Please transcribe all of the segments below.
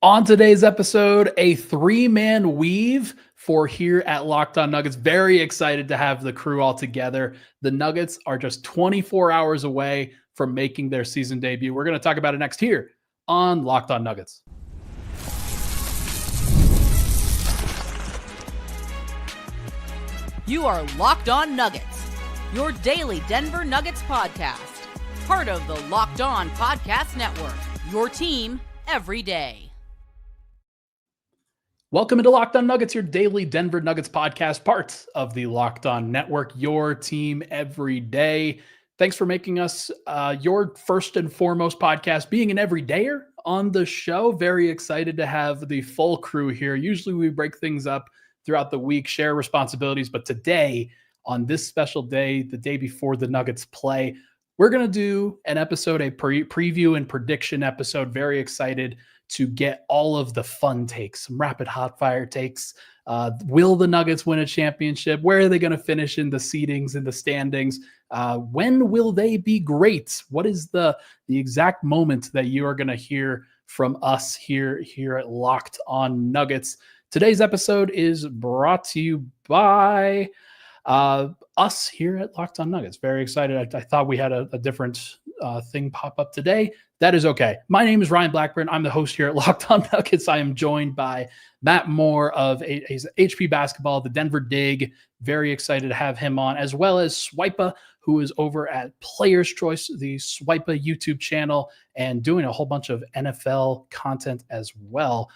On today's episode, a three-man weave for here at Locked On Nuggets. Very excited to have the crew all together. The Nuggets are just 24 hours away from making their season debut. We're going to talk about it next here on Locked On Nuggets. You are Locked On Nuggets, your daily Denver Nuggets podcast. Part of the Locked On Podcast Network, your team every day. Welcome into Locked On Nuggets, your daily Denver Nuggets podcast, part of the Locked On Network, your team every day. Thanks for making us your first and foremost podcast, being an everydayer on the show. Very excited to have the full crew here. Usually we break things up throughout the week, share responsibilities, but today, on this special day, the day before the Nuggets play, we're going to do an episode, a preview and prediction episode. Very excited to get all of the fun takes, some rapid hot fire takes. Will the Nuggets win a championship? Where are they going to finish in the seedings, in the standings? When will they be great? What is the exact moment that you are going to hear from us here at Locked On Nuggets? Today's episode is brought to you by us here at Locked On Nuggets. Very excited. I thought we had a different thing pop up today. That is okay. My name is Ryan Blackburn. I'm the host here at Locked On Nuggets. I am joined by Matt Moore of HP Basketball, the Denver Dig. Very excited to have him on, as well as Swipa, who is over at Player's Choice, the Swipa YouTube channel, and doing a whole bunch of NFL content as well.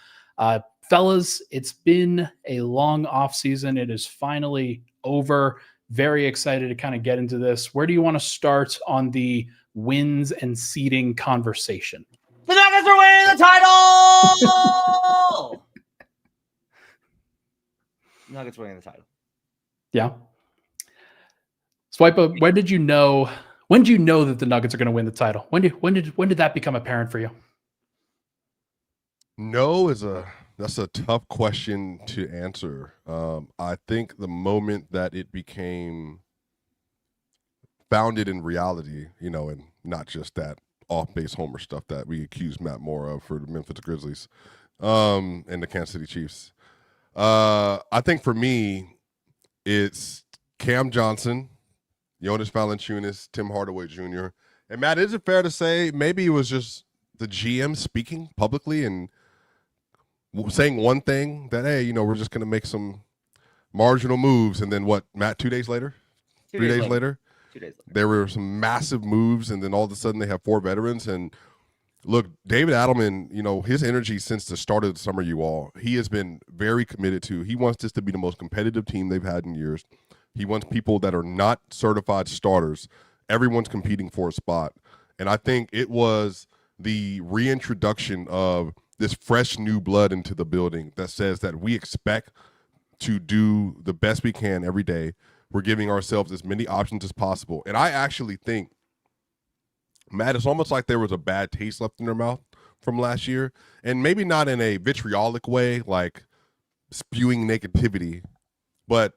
Fellas, it's been a long off season. It is finally over. Very excited to kind of get into this. Where do you want to start on the wins and seeding conversation? The Nuggets are winning the title! Nuggets winning the title. Yeah. Swipa, when did you know that the Nuggets are going to win the title? When did that become apparent for you? No, that's a tough question to answer. I think the moment that it became founded in reality, and not just that off-base homer stuff that we accused Matt Moore of for the Memphis Grizzlies and the Kansas City Chiefs. I think for me, it's Cam Johnson, Jonas Valanciunas, Tim Hardaway Jr. And Matt, is it fair to say maybe it was just the GM speaking publicly and saying one thing that, hey, we're just going to make some marginal moves, and then what, Matt, 2 days later? 3 days later? 2 days later. There were some massive moves, and then all of a sudden they have four veterans. And look, David Adelman, his energy since the start of the summer, he has been very committed to. He wants this to be the most competitive team they've had in years. He wants people that are not certified starters. Everyone's competing for a spot. And I think it was the reintroduction of this fresh new blood into the building that says that we expect to do the best we can every day. We're giving ourselves as many options as possible. And I actually think, Matt, it's almost like there was a bad taste left in their mouth from last year. And maybe not in a vitriolic way, like spewing negativity, but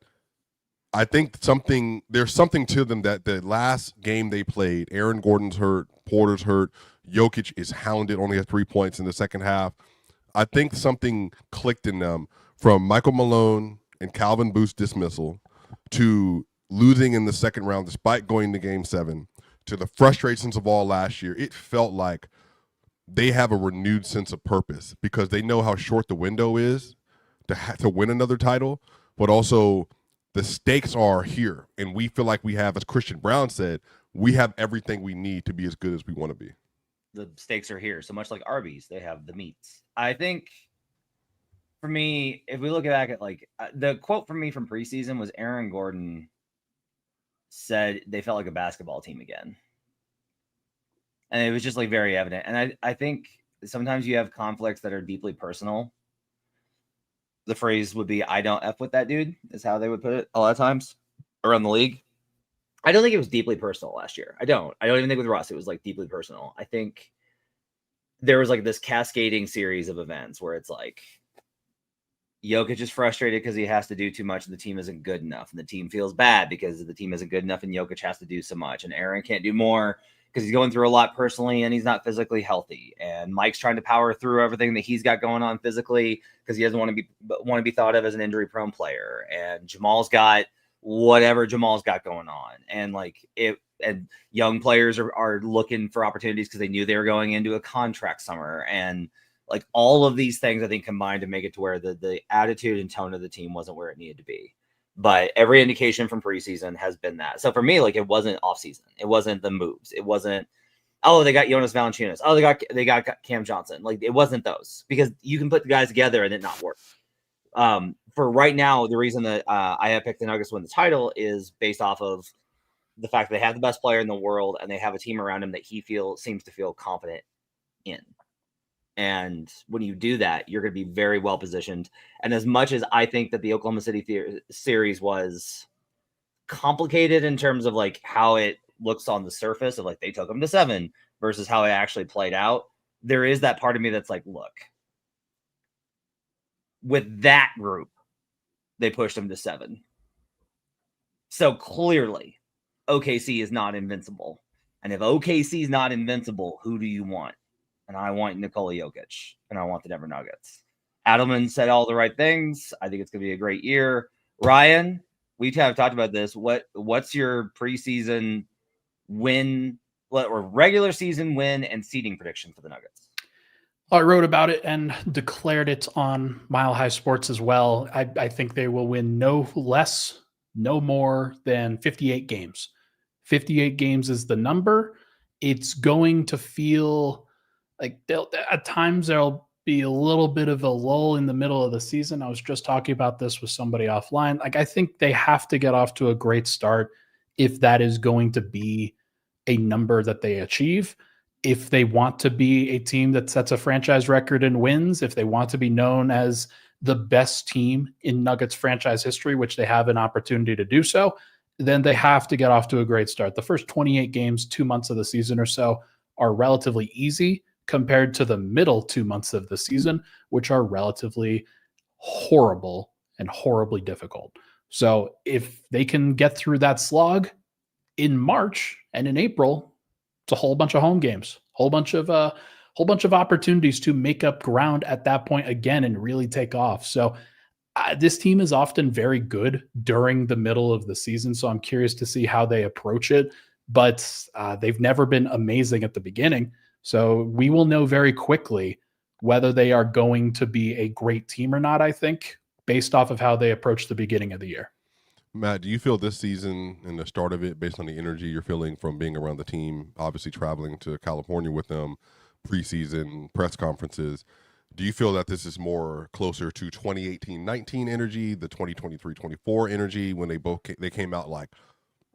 I think there's something to them that the last game they played, Aaron Gordon's hurt, Porter's hurt, Jokic is hounded, only has 3 points in the second half. I think something clicked in them from Michael Malone and Calvin Booth's dismissal to losing in the second round despite going to Game 7 to the frustrations of all last year. It felt like they have a renewed sense of purpose because they know how short the window is to win another title, but also the stakes are here. And we feel like we have, as Christian Brown said, we have everything we need to be as good as we want to be. The stakes are here. So much like Arby's, they have the meats. I think for me, if we look back at the quote from me from preseason was Aaron Gordon said they felt like a basketball team again. And it was just very evident. And I think sometimes you have conflicts that are deeply personal. The phrase would be, I don't F with that dude, is how they would put it a lot of times around the league. I don't think it was deeply personal last year. I don't even think with Russ it was deeply personal. I think there was this cascading series of events where it's Jokic is frustrated because he has to do too much and the team isn't good enough. And the team feels bad because the team isn't good enough and Jokic has to do so much. And Aaron can't do more because he's going through a lot personally and he's not physically healthy. And Mike's trying to power through everything that he's got going on physically because he doesn't want to be thought of as an injury prone player. And Jamal's got whatever Jamal's got going on. And like and young players are looking for opportunities because they knew they were going into a contract summer. And like all of these things, I think, combined to make it to where the attitude and tone of the team wasn't where it needed to be. But every indication from preseason has been that. So for me, like, it wasn't off season. It wasn't the moves. It wasn't, oh, they got Jonas Valanciunas. Oh, they got Cam Johnson. Like, it wasn't those, because you can put the guys together and it not work. For right now, the reason that I have picked the Nuggets to win the title is based off of the fact that they have the best player in the world and they have a team around him that he seems to feel confident in. And when you do that, you're going to be very well positioned. And as much as I think that the Oklahoma City series was complicated in terms of like how it looks on the surface of like they took them to 7 versus how it actually played out, there is that part of me that's like, look, with that group, they pushed them to 7. So clearly, OKC is not invincible. And if OKC is not invincible, who do you want? And I want Nikola Jokic, and I want the Denver Nuggets. Adelman said all the right things. I think it's going to be a great year. Ryan, we have talked about this. What's your preseason win or regular season win and seeding prediction for the Nuggets? I wrote about it and declared it on Mile High Sports as well. I think they will win no less, no more than 58 games. 58 games is the number. It's going to feel like at times there'll be a little bit of a lull in the middle of the season. I was just talking about this with somebody offline. Like, I think they have to get off to a great start if that is going to be a number that they achieve. If they want to be a team that sets a franchise record in wins, if they want to be known as the best team in Nuggets franchise history, which they have an opportunity to do so, then they have to get off to a great start. The first 28 games, 2 months of the season or so, are relatively easy compared to the middle 2 months of the season, which are relatively horrible and horribly difficult. So if they can get through that slog in March and in April, it's a whole bunch of home games, whole bunch of opportunities to make up ground at that point again and really take off. So this team is often very good during the middle of the season. So I'm curious to see how they approach it, but they've never been amazing at the beginning. So we will know very quickly whether they are going to be a great team or not, I think, based off of how they approach the beginning of the year. Matt, do you feel this season and the start of it, based on the energy you're feeling from being around the team, obviously traveling to California with them, preseason press conferences, do you feel that this is more closer to 2018-19 energy, the 2023-24 energy, when they came out like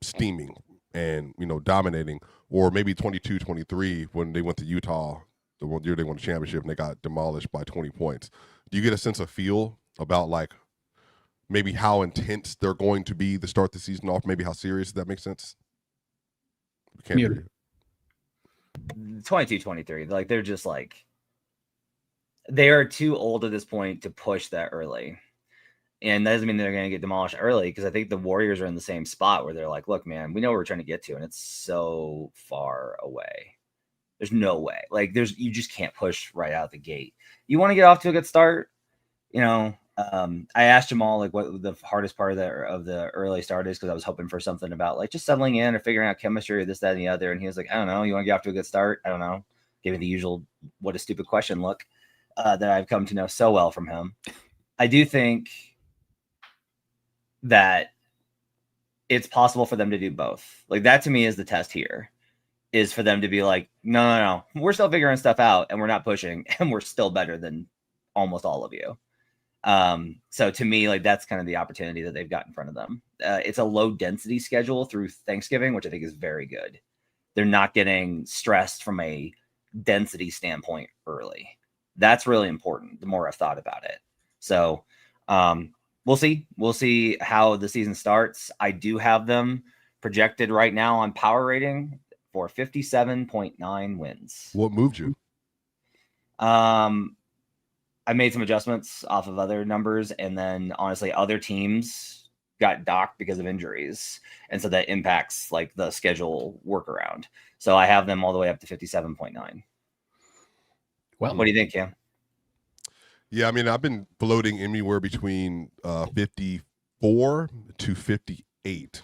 steaming and, dominating, or maybe 22-23 when they went to Utah the one year they won the championship and they got demolished by 20 points? Do you get a sense of feel about like maybe how intense they're going to be to start the season off, maybe how serious? Does that make sense? 22-23, like they're just like, they are too old at this point to push that early. And that doesn't mean they're going to get demolished early, because I think the Warriors are in the same spot where they're like, look, man, we know where we're trying to get to, and it's so far away. There's no way. Like, you just can't push right out the gate. You want to get off to a good start. I asked Jamal like what the hardest part of the early start is, because I was hoping for something about like just settling in or figuring out chemistry or this, that, and the other. And he was like, I don't know. You want to get off to a good start? I don't know. Gave me the usual what a stupid question look that I've come to know so well from him. I do think that it's possible for them to do both. Like, that to me is the test here, is for them to be like, no, we're still figuring stuff out and we're not pushing and we're still better than almost all of you. So to me, like, that's kind of the opportunity that they've got in front of them. It's a low density schedule through Thanksgiving, which I think is very good. They're not getting stressed from a density standpoint early. That's really important the more I've thought about it. So, we'll see how the season starts. I do have them projected right now on power rating for 57.9 wins. What moved you? I made some adjustments off of other numbers, and then honestly, other teams got docked because of injuries. And so that impacts like the schedule workaround. So I have them all the way up to 57.9. Well, what do you think, Cam? Yeah, I mean, I've been floating anywhere between 54 to 58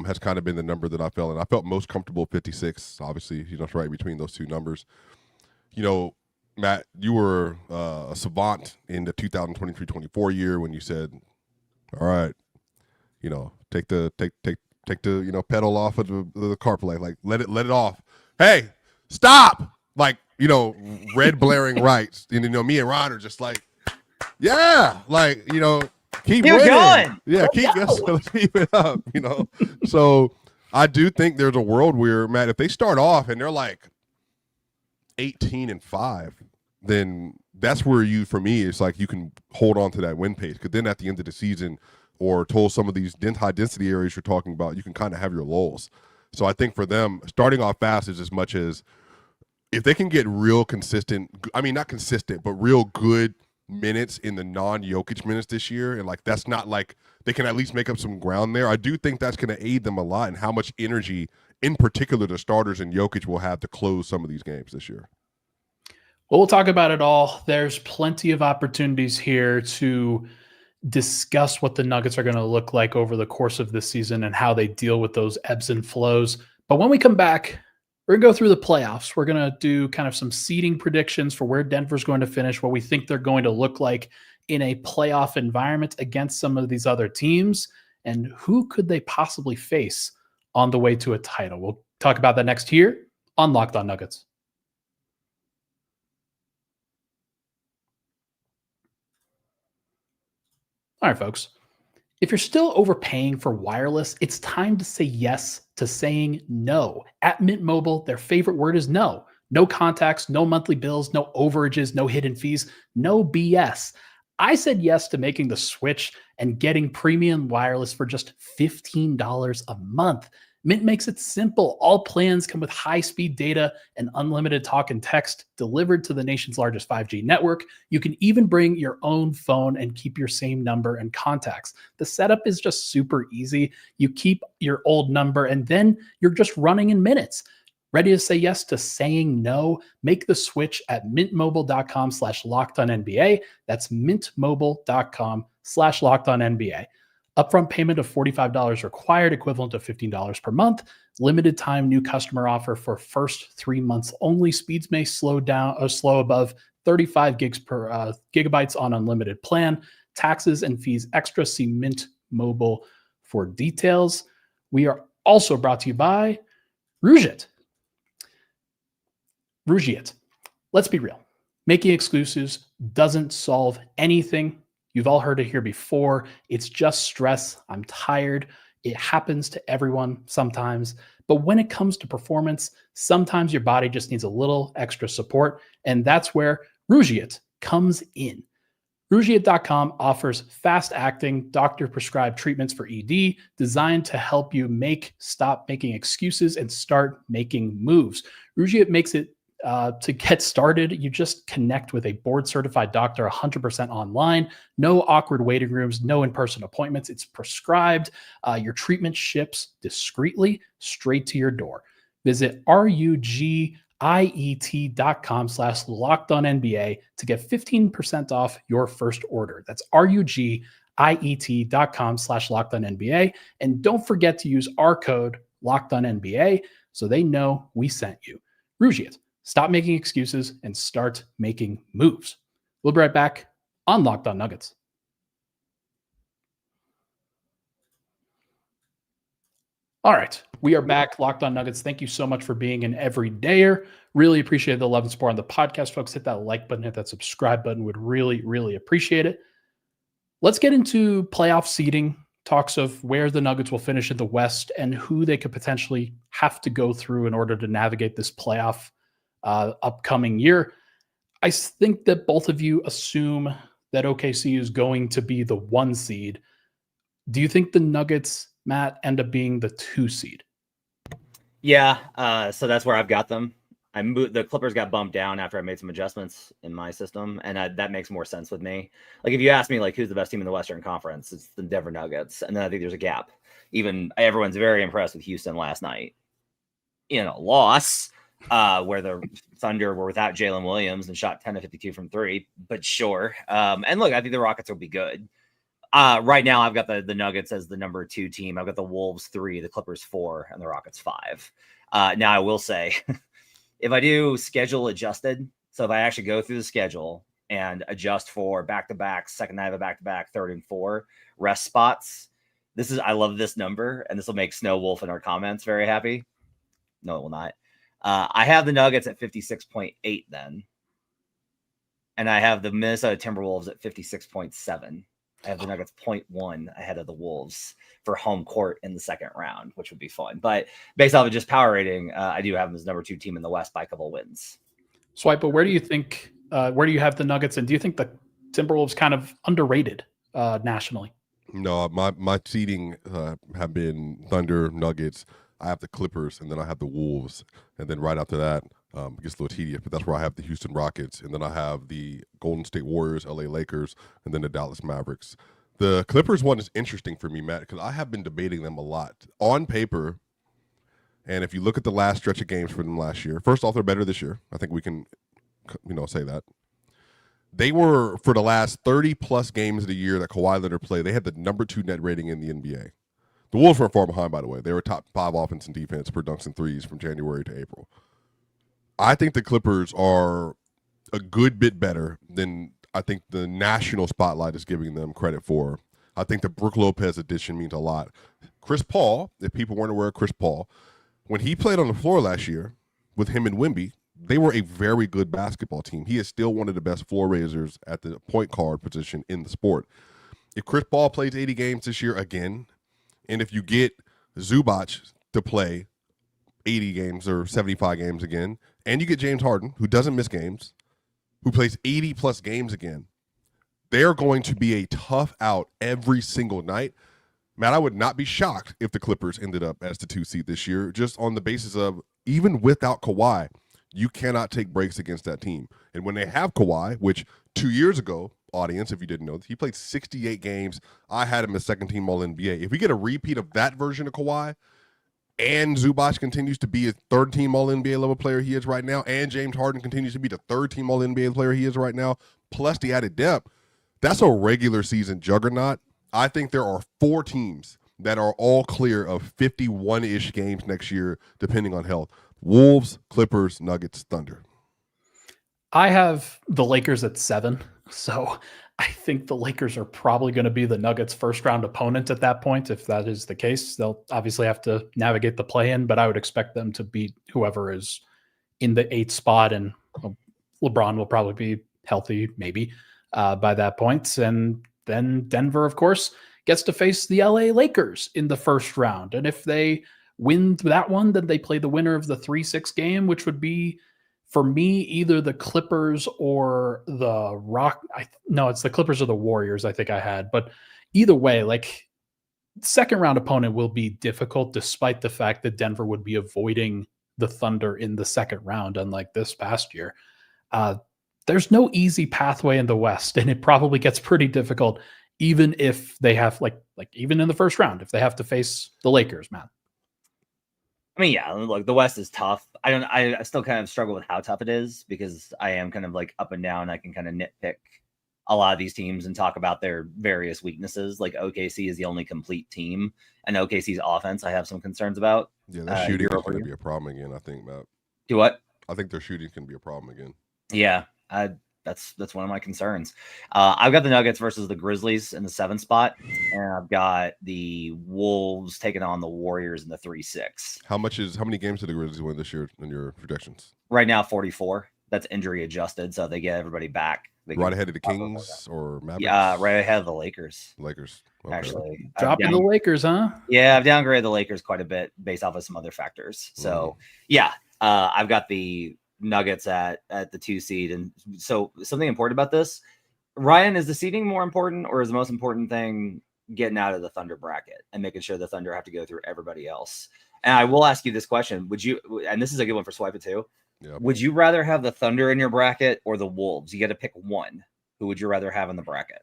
has kind of been the number that I felt. And I felt most comfortable 56, obviously, it's right between those two numbers. Matt, you were a savant in the 2023-24 year when you said, all right, take the pedal off of the CarPlay, like let it off. Hey, stop! Like, red blaring lights. And me and Ron are just like, yeah, like, keep it going. Yeah, keep it up, So I do think there's a world where, Matt, if they start off and they're like 18-5, then that's where for me, it's like you can hold on to that win pace. Because then at the end of the season, or towards some of these high density areas you're talking about, you can kind of have your lulls. So I think for them, starting off fast is as much as if they can get real consistent, I mean, not consistent, but real good minutes in the non-Jokic minutes this year. And like, that's not like they can at least make up some ground there. I do think that's going to aid them a lot in how much energy, in particular, the starters and Jokic will have to close some of these games this year. Well, we'll talk about it all. There's plenty of opportunities here to discuss what the Nuggets are going to look like over the course of this season and how they deal with those ebbs and flows. But when we come back, we're going to go through the playoffs. We're going to do kind of some seeding predictions for where Denver's going to finish, what we think they're going to look like in a playoff environment against some of these other teams, and who could they possibly face on the way to a title. We'll talk about that next here on Locked On Nuggets. All right, folks. If you're still overpaying for wireless, it's time to say yes to saying no. At Mint Mobile, their favorite word is no. No contacts, no monthly bills, no overages, no hidden fees, no BS. I said yes to making the switch and getting premium wireless for just $15 a month. Mint makes it simple. All plans come with high-speed data and unlimited talk and text delivered to the nation's largest 5G network. You can even bring your own phone and keep your same number and contacts. The setup is just super easy. You keep your old number and then you're just running in minutes. Ready to say yes to saying no? Make the switch at mintmobile.com/lockedonnba. That's mintmobile.com/lockedonnba. Upfront payment of $45 required, equivalent to $15 per month. Limited time new customer offer for first 3 months only. Speeds may slow above 35 gigabytes on unlimited plan. Taxes and fees extra. See Mint Mobile for details. We are also brought to you by Rougit. Let's be real. Making excuses doesn't solve anything. You've all heard it here before. It's just stress. I'm tired. It happens to everyone sometimes. But when it comes to performance, sometimes your body just needs a little extra support. And that's where Rougit comes in. Rougit.com offers fast-acting, doctor-prescribed treatments for ED designed to help you stop making excuses and start making moves. Rougit makes it to get started, you just connect with a board-certified doctor 100% online. No awkward waiting rooms, no in-person appointments. It's prescribed. Your treatment ships discreetly straight to your door. Visit rugiet.com/lockedonnba to get 15% off your first order. That's rugiet.com/lockedonnba. And don't forget to use our code LOCKEDONNBA so they know we sent you. Rougit. Stop making excuses and start making moves. We'll be right back on Locked On Nuggets. All right, we are back. Locked On Nuggets. Thank you so much for being an everydayer. Really appreciate the love and support on the podcast, folks. Hit that like button, hit that subscribe button. Would really, really appreciate it. Let's get into playoff seeding, talks of where the Nuggets will finish in the West and who they could potentially have to go through in order to navigate this playoff upcoming year. I think that both of you assume that OKC is going to be the 1 seed. Do you think the Nuggets, Matt, end up being the 2 seed? Yeah, so that's where I've got them. The Clippers got bumped down after I made some adjustments in my system, and that makes more sense with me. Like if you ask me, like who's the best team in the Western Conference, it's the Denver Nuggets, and then I think there's a gap. Even everyone's very impressed with Houston last night. Loss where the Thunder were without Jalen Williams and shot 10 of 52 from 3, but sure. And look, I think the Rockets will be good. Right now, I've got the Nuggets as the number 2 team. I've got the Wolves 3, the Clippers 4, and the Rockets 5. Now, I will say, if I do schedule adjusted, so if I actually go through the schedule and adjust for back-to-back, second night of a back-to-back, 3rd and 4 rest spots, I love this number, and this will make Snow Wolf in our comments very happy. No, it will not. I have the Nuggets at 56.8 then, and I have the Minnesota Timberwolves at 56.7. I have the Nuggets 0.1 ahead of the Wolves for home court in the second round, which would be fun. But based off of just power rating, I do have them as number 2 team in the West by a couple wins. Swipe, but where do you think, where do you have the Nuggets? And do you think the Timberwolves kind of underrated nationally? No, my seeding have been Thunder, Nuggets. I have the Clippers, and then I have the Wolves. And then right after that, it gets a little tedious, but that's where I have the Houston Rockets, and then I have the Golden State Warriors, LA Lakers, and then the Dallas Mavericks. The Clippers one is interesting for me, Matt, because I have been debating them a lot. On paper, and if you look at the last stretch of games for them last year, first off, they're better this year. I think we can, say that. They were, for the last 30-plus games of the year that Kawhi Leonard played, they had the number 2 net rating in the NBA. The Wolves weren't far behind, by the way. They were top 5 offense and defense per dunks and threes from January to April. I think the Clippers are a good bit better than I think the national spotlight is giving them credit for. I think the Brook Lopez addition means a lot. Chris Paul, if people weren't aware of Chris Paul, when he played on the floor last year with him and Wemby, they were a very good basketball team. He is still one of the best floor raisers at the point guard position in the sport. If Chris Paul plays 80 games this year again, and if you get Zubac to play 80 games or 75 games again, and you get James Harden, who doesn't miss games, who plays 80-plus games again, they're going to be a tough out every single night. Matt, I would not be shocked if the Clippers ended up as the 2 seed this year, just on the basis of, even without Kawhi, you cannot take breaks against that team. And when they have Kawhi, which 2 years ago, audience, if you didn't know, he played 68 games. I had him as second-team All-NBA. If we get a repeat of that version of Kawhi, and Zubac continues to be a third-team All-NBA level player he is right now, and James Harden continues to be the third-team All-NBA player he is right now, plus the added depth, that's a regular season juggernaut. I think there are 4 teams that are all clear of 51-ish games next year, depending on health. Wolves, Clippers, Nuggets, Thunder. I have the Lakers at 7, so I think the Lakers are probably going to be the Nuggets' first-round opponent at that point. If that is the case, they'll obviously have to navigate the play-in, but I would expect them to beat whoever is in the 8th spot, and LeBron will probably be healthy, maybe, by that point. And then Denver, of course, gets to face the LA Lakers in the first round. And if they win that one, then they play the winner of the 3-6 game, which would be, for me, either the Clippers or the it's the Clippers or the Warriors, I think I had. But either way, like, second round opponent will be difficult, despite the fact that Denver would be avoiding the Thunder in the second round, unlike this past year. There's no easy pathway in the West, and it probably gets pretty difficult, even if they have like even in the first round, if they have to face the Lakers, man. I mean, yeah, look, the West is tough. I still kind of struggle with how tough it is, because I am kind of like up and down. I can kind of nitpick a lot of these teams and talk about their various weaknesses. Like OKC is the only complete team, and OKC's offense I have some concerns about. Yeah, their shooting is going to be a problem again, I think, Matt. Do what? I think their shooting can be a problem again. Yeah, that's one of my concerns. I've got the Nuggets versus the Grizzlies in the 7th spot, and I've got the Wolves taking on the Warriors in the 3-6. How many games did the Grizzlies win this year in your projections? Right now, 44. That's injury adjusted, so they get everybody back. Right ahead of the Kings or Mavericks? Yeah, right ahead of the Lakers. Lakers. Okay. Actually, dropping the Lakers, huh? Yeah, I've downgraded the Lakers quite a bit based off of some other factors. So yeah, I've got the Nuggets at the 2 seed. And so something important about this, Ryan, is the seeding more important, or is the most important thing getting out of the Thunder bracket and making sure the Thunder have to go through everybody else? And I will ask you this question. Would you, and this is a good one for Swipe It too, Yeah. Would you rather have the Thunder in your bracket or the Wolves? You got to pick one. Who would you rather have in the bracket?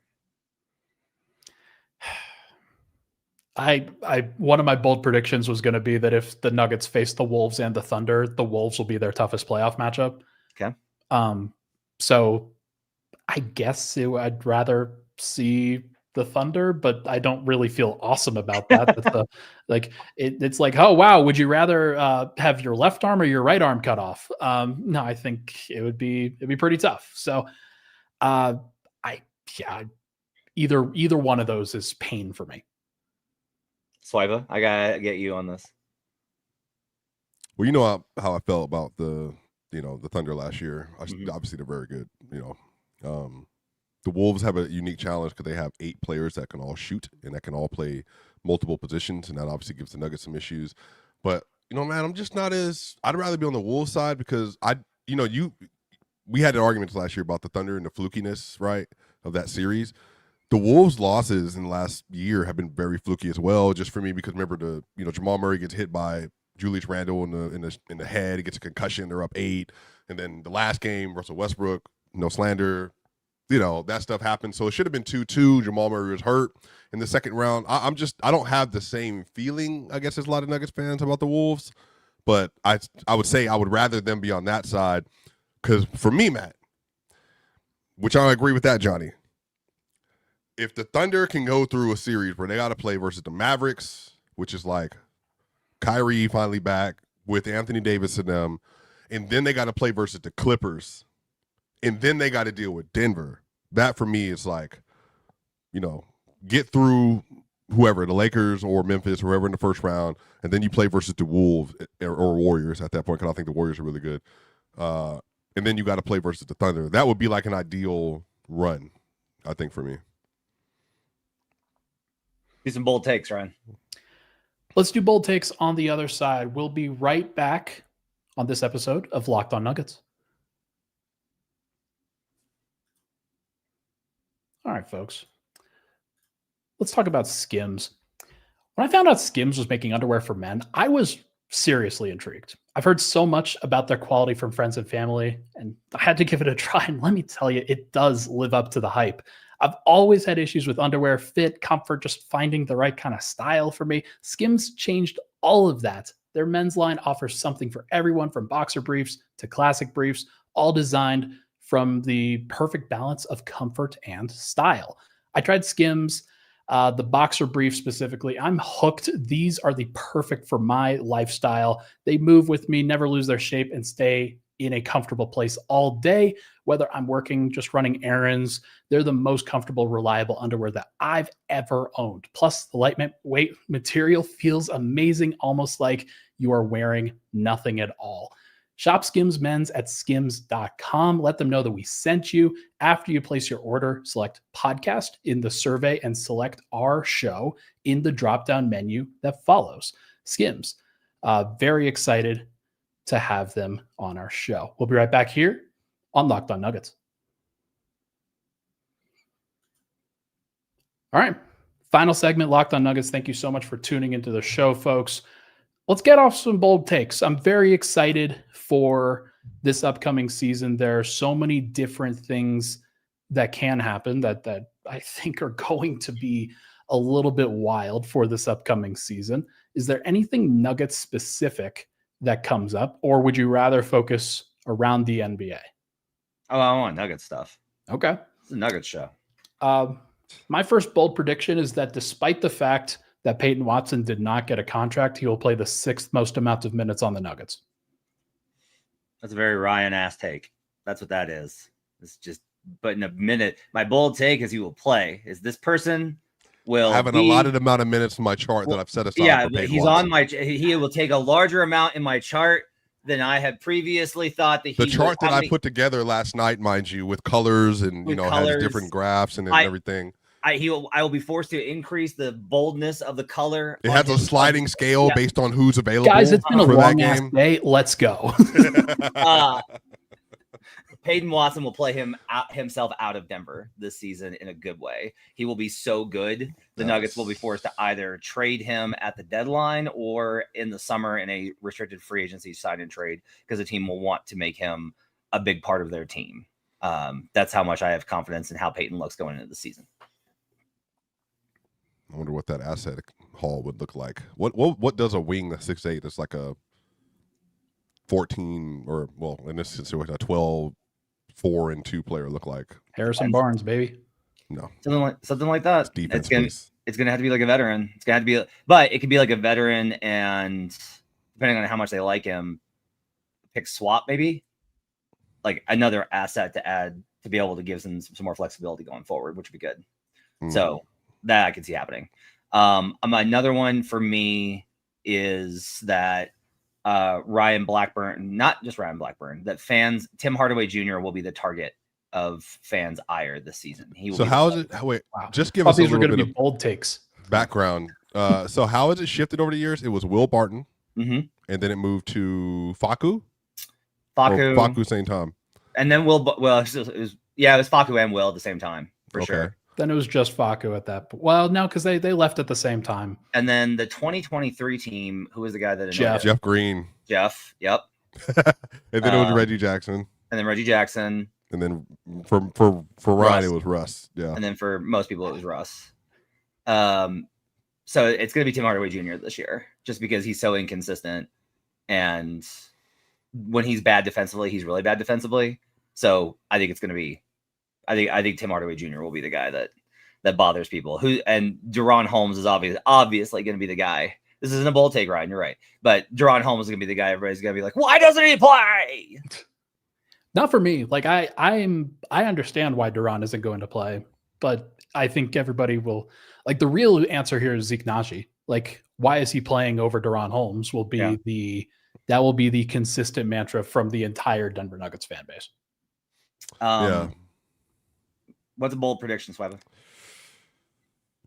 One of my bold predictions was going to be that if the Nuggets face the Wolves and the Thunder, the Wolves will be their toughest playoff matchup. Okay. So I guess I'd rather see the Thunder, but I don't really feel awesome about that. It's like, oh wow, would you rather have your left arm or your right arm cut off? No, I think it'd be pretty tough. So, either one of those is pain for me. Swipa, I gotta get you on this. Well, you know how I felt about the Thunder last year. Obviously, they're very good. The Wolves have a unique challenge because they have 8 players that can all shoot and that can all play multiple positions, and that obviously gives the Nuggets some issues. But man, I'm just not as. I'd rather be on the Wolves side because we had an argument last year about the Thunder and the flukiness, right, of that series. The Wolves' losses in the last year have been very fluky as well. Just for me, because remember Jamal Murray gets hit by Julius Randle in the head. He gets a concussion. They're up 8, and then the last game, Russell Westbrook, no slander. That stuff happened. So it should have been 2-2. Jamal Murray was hurt in the second round. I don't have the same feeling, I guess, as a lot of Nuggets fans about the Wolves. But I would say I would rather them be on that side. Because for me, Matt, which I agree with that, Johnny, if the Thunder can go through a series where they got to play versus the Mavericks, which is like Kyrie finally back with Anthony Davis and them, and then they got to play versus the Clippers, and then they got to deal with Denver. That for me is like, get through whoever, the Lakers or Memphis, whoever in the first round, and then you play versus the Wolves or Warriors at that point, because I think the Warriors are really good. And then you got to play versus the Thunder. That would be like an ideal run, I think, for me. Do some bold takes, Ryan. Let's do bold takes on the other side. We'll be right back on this episode of Locked On Nuggets. All right, folks. Let's talk about Skims. When I found out Skims was making underwear for men, I was seriously intrigued. I've heard so much about their quality from friends and family, and I had to give it a try. And let me tell you, it does live up to the hype. I've always had issues with underwear, fit, comfort, just finding the right kind of style for me. Skims changed all of that. Their men's line offers something for everyone, from boxer briefs to classic briefs, all designed from the perfect balance of comfort and style. I tried Skims, the boxer brief specifically. I'm hooked. These are the perfect for my lifestyle. They move with me, never lose their shape, and stay in a comfortable place all day, whether I'm working, just running errands. They're the most comfortable, reliable underwear that I've ever owned. Plus, the lightweight material feels amazing, almost like you are wearing nothing at all. Shop Skims Men's at skims.com. Let them know that we sent you. After you place your order, select podcast in the survey and select our show in the drop-down menu that follows. Skims, very excited to have them on our show. We'll be right back here on Locked On Nuggets. All right, final segment, Locked On Nuggets. Thank you so much for tuning into the show, folks. Let's get off some bold takes. I'm very excited for this upcoming season. There are so many different things that can happen that I think are going to be a little bit wild for this upcoming season. Is there anything Nuggets specific that comes up, or would you rather focus around the NBA? Oh, I want Nuggets stuff. Okay. It's a Nuggets show. My first bold prediction is that despite the fact that Peyton Watson did not get a contract, he will play the 6th most amount of minutes on the Nuggets. That's a very Ryan-ass take. That's what that is. It's just, but in a minute, my bold take is he will play. Is this person will I have an allotted amount of minutes in my chart that I've set aside. Yeah, for Peyton he's Watson. on my. He will take a larger amount in my chart than I had previously thought that he. The chart that I put together last night, mind you, with colors and has different graphs and everything. I will be forced to increase the boldness of the color. It has a sliding scale based on who's available. Guys, it's been a for long that ass game. day. Let's go. Peyton Watson will play himself out of Denver this season in a good way. He will be so good. The Nuggets will be forced to either trade him at the deadline or in the summer in a restricted free agency sign and trade, because the team will want to make him a big part of their team. That's how much I have confidence in how Peyton looks going into the season. I wonder what that asset haul would look like. What does a wing that's 6'8" that's like a 14 or, well, in this situation, a 12, 4 and 2 player look like? Harrison Barnes, baby. No, something like that. Defense, it's gonna have to be like a veteran. It's gonna have to be, but it could be like a veteran, and depending on how much they like him, pick swap maybe, like another asset to add to be able to give them some more flexibility going forward, which would be good. So that I can see happening. Another one for me is that Ryan Blackburn, not just Ryan Blackburn, that Tim Hardaway Jr. will be the target of fans' ire this season. So how is it? Wait, just give us a little bit of bold takes. Background. So how has it shifted over the years? It was Will Barton, and then it moved to Facu St. Tom, and then it was Facu and Will at the same time for sure. Then it was just Facu at that point. Well, no, because they left at the same time. And then the 2023 team, who was the guy that Jeff Green. Jeff, yep. And then it was Reggie Jackson. And then Reggie Jackson. And then for Ryan, it was Russ. Yeah. And then for most people, it was Russ. So it's going to be Tim Hardaway Jr. this year, just because he's so inconsistent. And when he's bad defensively, he's really bad defensively. So I think it's going to be, I think Tim Hardaway Jr. will be the guy that bothers people. And Deron Holmes is obviously going to be the guy. This isn't a bold take, Ryan. You're right. But Deron Holmes is going to be the guy everybody's going to be like, why doesn't he play? Not for me. Like I understand why Deron isn't going to play, but I think everybody will, like, the real answer here is Zeke Naji. Like, why is he playing over Deron Holmes will be that will be the consistent mantra from the entire Denver Nuggets fan base. What's a bold prediction, Swabba?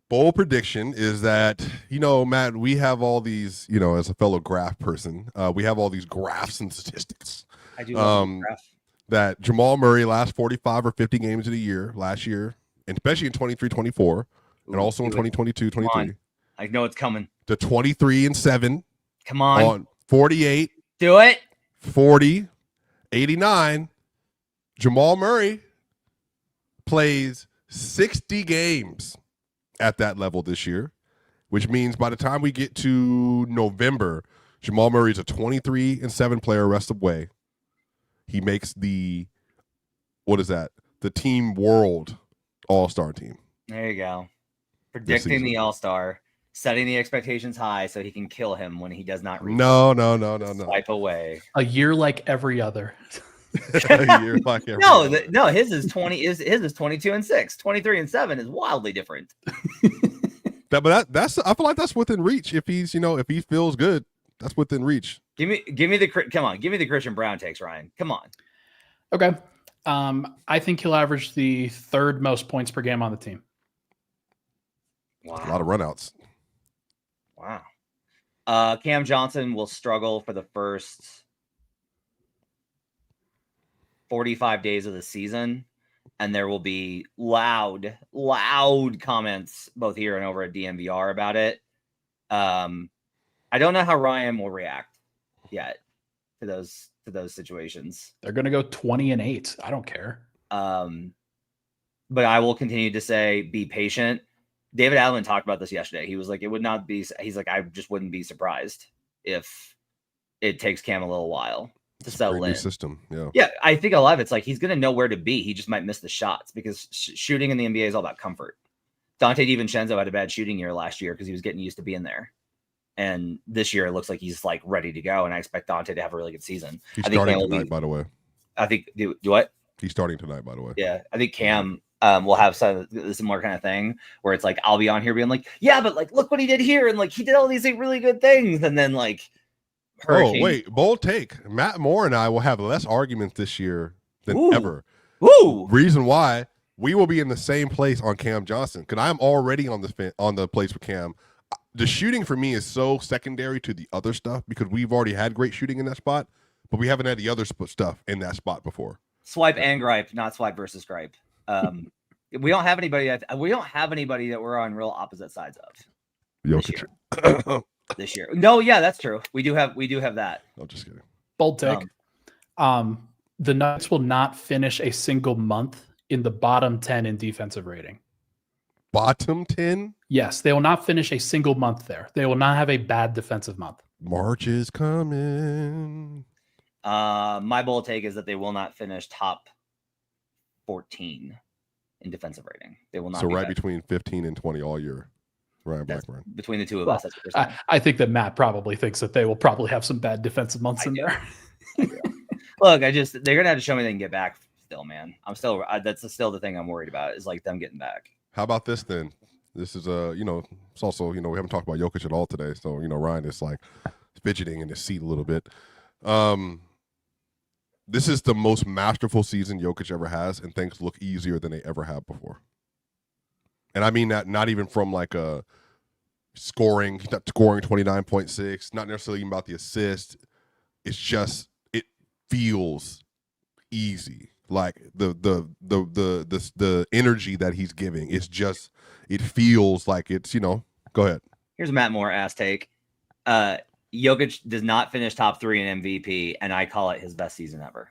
Bold prediction is that, Matt, we have all these, as a fellow graph person, we have all these graphs and statistics. I do love graphs. That Jamal Murray last 45 or 50 games of the year last year, and especially in 23-24, and also in 22-23. I know it's coming. To 23-7. Come on. 48. Do it. 40. 89. Jamal Murray plays 60 games at that level this year, which means by the time we get to November, Jamal Murray is a 23-7 player rest of way. He makes the Team World All-Star team. There you go. Predicting the All-Star, setting the expectations high so he can kill him when he does not reach. No. Swipe away. A year like every other. No, his is 20. His is 22-6. 23-7 is wildly different. That's I feel like that's within reach. If he's if he feels good, that's within reach. Give me the Christian Brown takes, Ryan. Come on. Okay. I think he'll average the third most points per game on the team. Wow. A lot of runouts. Wow. Cam Johnson will struggle for the first 45 days of the season, and there will be loud comments both here and over at DNVR about it. I don't know how Ryan will react yet to those situations. They're going to go 20-8. I don't care. But I will continue to say, be patient. David Allen talked about this yesterday. He was like, he's like, I just wouldn't be surprised if it takes Cam a little while to settle in. System. Yeah. I think a lot of it's like, he's going to know where to be. He just might miss the shots because shooting in the NBA is all about comfort. Dante DiVincenzo had a bad shooting year last year because he was getting used to being there. And this year it looks like he's like ready to go. And I expect Dante to have a really good season. He's starting tonight, by the way. I think, do what? He's starting tonight, by the way. Yeah. I think Cam will have some similar kind of thing where it's like, I'll be on here being like, yeah, but like, look what he did here. And like, he did all these really good things. And then like, Hurricane. Oh, wait, bold take. Matt Moore and I will have less arguments this year than ever. Ooh. Reason why, we will be in the same place on Cam Johnson because I'm already on the place with Cam. The shooting for me is so secondary to the other stuff because we've already had great shooting in that spot, but we haven't had the other stuff in that spot before. Swipe and gripe, not swipe versus gripe. We don't have anybody that we're on real opposite sides of this year. No, yeah, that's true. We do have that. I'm just kidding. Bold take. The Nuggets will not finish a single month in the bottom 10 in defensive rating. Bottom 10? Yes, they will not finish a single month there. They will not have a bad defensive month. March is coming. My bold take is that they will not finish top 14 in defensive rating. They will not. So right between 15 and 20 all year. Ryan Blackburn. Between the two of us, that's what we're saying. I think that Matt probably thinks that they will probably have some bad defensive months in there. Look, they're gonna have to show me they can get back. Still, man, that's still the thing I'm worried about is like them getting back. How about this then? This is it's also, we haven't talked about Jokic at all today. So, Ryan is like fidgeting in his seat a little bit. This is the most masterful season Jokic ever has, and things look easier than they ever have before. And I mean that not even from like a scoring 29.6, not necessarily even about the assist. It's just, it feels easy. Like the energy that he's giving, it feels like it's, go ahead. Here's Matt Moore ass take. Jokic does not finish top 3 in MVP, and I call it his best season ever.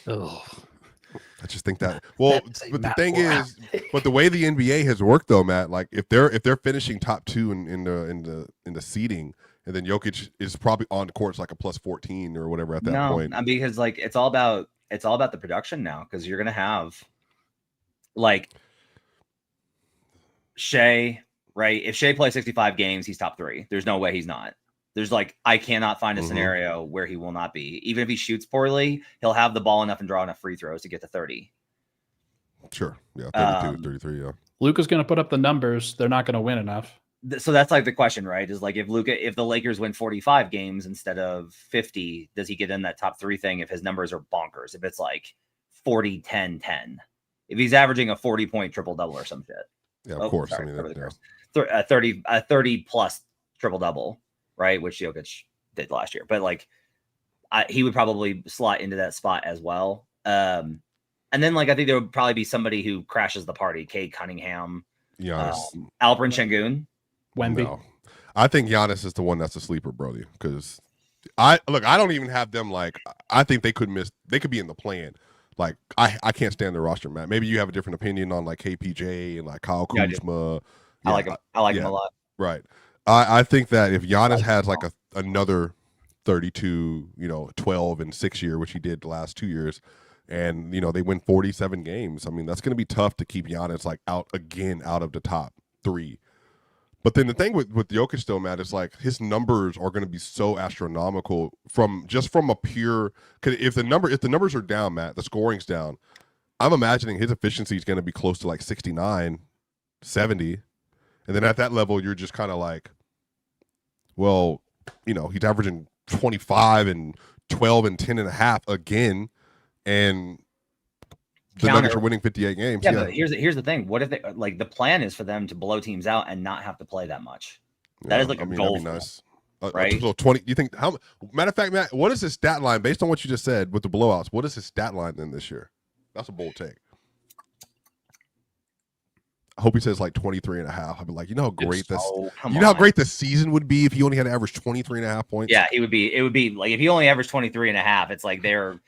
Oh, I just think that. Well, but the thing is, but the way the NBA has worked though, Matt, like if they're finishing top 2 in the seeding, and then Jokic is probably on court like a plus 14 or whatever at that point. Because like it's all about the production now, because you're gonna have like Shea, right? If Shea plays 65 games, he's top 3. There's no way he's not. There's like, I cannot find a scenario where he will not be. Even if he shoots poorly, he'll have the ball enough and draw enough free throws to get to 30. Sure. Yeah. 32, 33. Yeah. Luka's going to put up the numbers. They're not going to win enough. So that's like the question, right? Is like if the Lakers win 45 games instead of 50, does he get in that top 3 thing if his numbers are bonkers? If it's like 40, 10, 10. If he's averaging a 40-point triple-double or some shit. Yeah, of course. Sorry, I mean, 30 plus triple-double. Right, which Jokic did last year, but like he would probably slot into that spot as well. And then like I think there would probably be somebody who crashes the party: Cade Cunningham, Giannis, Alperen Şengün, Wemby. No. I think Giannis is the one that's a sleeper, Brody. Because I don't even have them like. I think they could miss. They could be in the plan. Like I can't stand their roster, Matt. Maybe you have a different opinion on like KPJ and like Kyle Kuzma. I like him. I like him a lot. Right. I think that if Giannis has like another 32, 12 and 6 year, which he did the last 2 years, and they win 47 games. I mean, that's going to be tough to keep Giannis like out of the top 3. But then the thing with Jokic still, Matt, is like his numbers are going to be so astronomical from a pure. Cause if the numbers are down, Matt, the scoring's down. I'm imagining his efficiency is going to be close to like 69, 70. And then at that level, you're just kind of like, well, he's averaging 25 and 12 and 10 and a half again. And the Nuggets are winning 58 games. Yeah, but here's the thing. What if they like the plan is for them to blow teams out and not have to play that much? That is like a goal. That'd be nice. Right? So 20. You think how? Matter of fact, Matt, what is his stat line based on what you just said with the blowouts? What is his stat line then this year? That's a bold take. I hope he says like 23 and a half. I'd be like, how great how great the season would be if he only had to average 23 and a half points. Yeah, it would be like if he only averaged 23 and a half, it's like they are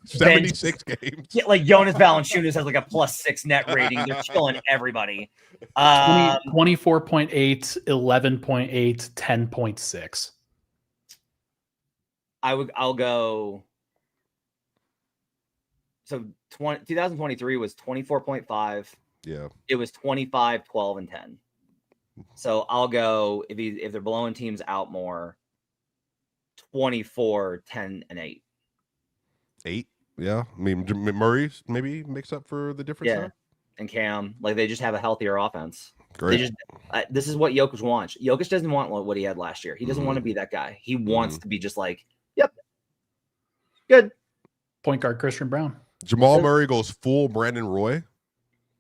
76 games. Yeah, like Jonas Valanciunas has like a +6 net rating. They're killing everybody. 24.8, 11.8, 10.6. I'll go. So 2023 was 24.5. Yeah. It was 25, 12, and 10. So I'll go if they're blowing teams out more, 24, 10, and 8. 8? Yeah. I mean, Murray maybe makes up for the difference. Yeah. And Cam, like they just have a healthier offense. Great. This is what Jokic wants. Jokic doesn't want what he had last year. He doesn't want to be that guy. He wants to be just like, yep, good. Point guard Christian Brown. Jamal Murray goes full Brandon Roy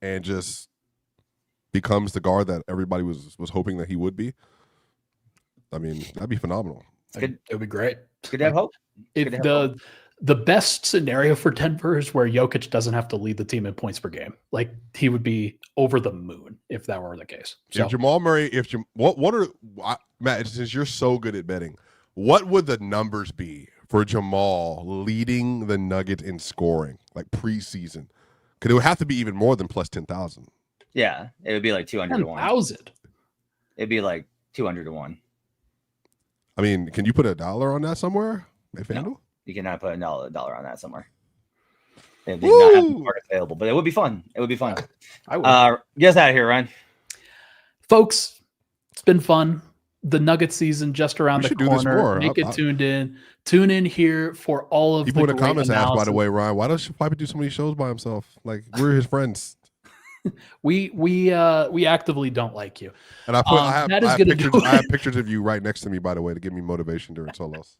and just becomes the guard that everybody was hoping that he would be. I mean, that'd be phenomenal. It would be great. Good to have hope. The best scenario for Denver is where Jokic doesn't have to lead the team in points per game. Like, he would be over the moon if that were the case. So, if Jamal Murray, Matt, since you're so good at betting, what would the numbers be for Jamal leading the Nuggets in scoring, like preseason? Because it would have to be even more than plus 10,000. Yeah, it would be like 200 to 1. 10,000. It'd be like 200 to 1. I mean, can you put $1 on that somewhere? No, you cannot put a dollar on that somewhere. They did not have the market available, but it would be fun. It would be fun. Get us out of here, Ryan. Folks, it's been fun. The Nugget season just around the corner. Make it tuned in. Tune in here for all of people the in the comments analysis. ask, by the way, Ryan, why does Piper do so many shows by himself? Like, we're his friends. We actively don't like you. And I have pictures of you right next to me, by the way, to give me motivation during solos.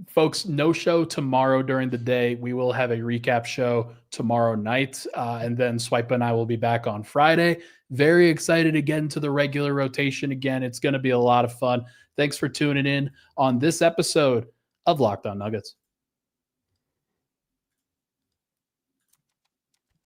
Folks, no show tomorrow during the day. We will have a recap show tomorrow night, and then Swipe and I will be back on Friday. Very excited to get into the regular rotation again. It's going to be a lot of fun. Thanks for tuning in on this episode of Locked On Nuggets.